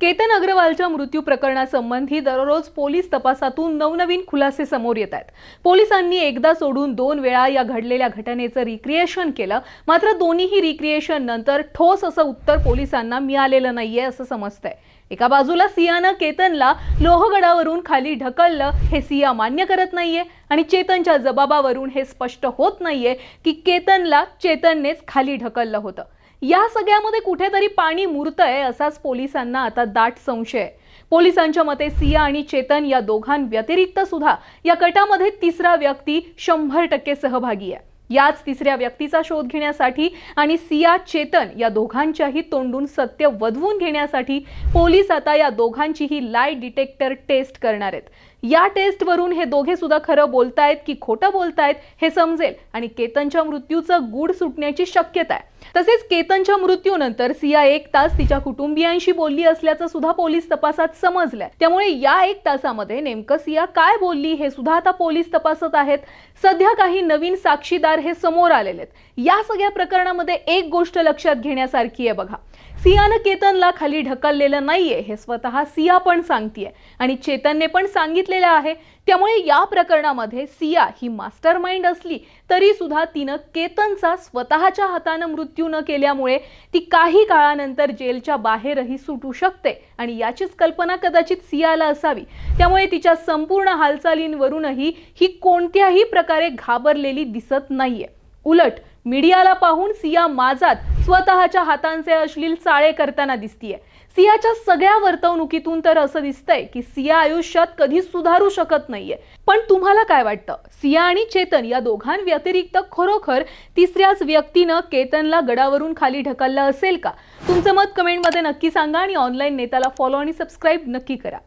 केतन अग्रवालच्या मृत्यू प्रकरणासंबंधी दररोज पोलीस तपासातून नवनवीन खुलासे समोर येत आहेत. पोलिसांनी एकदा सोडून 2 वेळा या घडलेल्या घटनेचं रिक्रिएशन केलं, मात्र दोन्हीही रिक्रिएशन नंतर ठोस असं उत्तर पोलिसांना मिळालेलं नाहीये असं समजतंय. एका बाजूला सियानं केतनला लोहगडावरून खाली ढकललं हे सिया मान्य करत नाहीये आणि चेतनच्या जबाबावरून हे स्पष्ट होत नाहीये की केतनला चेतननेच खाली ढकललं होतं. या सगळ्यामध्ये कुठेतरी पाणी मुरतंय असाच पोलिसांना आता दाट संशय आहे. पोलिसांच्या मते सिया आणि चेतन या दोघांव्यतिरिक्त सुद्धा या कटामध्ये तिसरा व्यक्ती 100% सहभागी आहे. याच तिसऱ्या व्यक्तीचा शोध घेण्यासाठी आणि सिया चेतन या दोघांच्याही तोंडून सत्य वधवून घेण्यासाठी पोलीस आता या दोघांचीही लाई डिटेक्टर टेस्ट करणार आहेत. या टेस्टवरून हे दोघे सुद्धा खरं बोलतायत की खोटं बोलतायत हे समजेल आणि केतनच्या मृत्यूचं गूढ सुटण्याची शक्यता आहे. तसेच केतनच्या मृत्यूनंतर सिया 1 तास तिच्या कुटुंबियांशी बोलली असल्याचं सुद्धा पोलीस तपासात समजलंय. त्यामुळे या 1 तासामध्ये नेमकं सिया काय बोलली हे सुद्धा आता पोलीस तपासत आहेत. सध्या काही नवीन साक्षीदार हे समोर आलेले आहेत. या सगळ्या प्रकरणामध्ये एक गोष्ट लक्षात घेण्यासारखी आहे बघा. सियानं केतनला खाली ढकललेलं नाहीये हे स्वतः सिया पण सांगतेय आणि चेतनने पण सांगितलेलं आहे. त्यामुळे या प्रकरणामध्ये सिया ही मास्टरमाइंड असली तरी सुद्धा तिनं केतनचा स्वतःच्या हातानं मृत्यू न केल्यामुळे ती काही काळानंतर जेलच्या बाहेरही सुटू शकते आणि याचीच कल्पना कदाचित सियाला असावी. त्यामुळे तिच्या संपूर्ण हालचालींवरूनही ही कोणत्याही प्रकारे घाबरलेली दिसत नाहीये. उलट मीडियाला पाहून सिया माझात स्वतःच्या हातांचे अश्लील चाळे करताना दिसतीये. सियाच्या सगळ्या वर्तवणुकीतून तर असं दिसतंय की सिया आयुष्यात कधीच सुधारू शकत नाहीये. पण तुम्हाला काय वाटतं? सिया आणि चेतन या दोघांव्यतिरिक्त खरोखर तिसऱ्याच व्यक्तीनं केतनला गडावरून खाली ढकललं असेल का? तुमचं मत कमेंटमध्ये नक्की सांगा आणि ऑनलाईन नेताला फॉलो आणि सबस्क्राईब नक्की करा.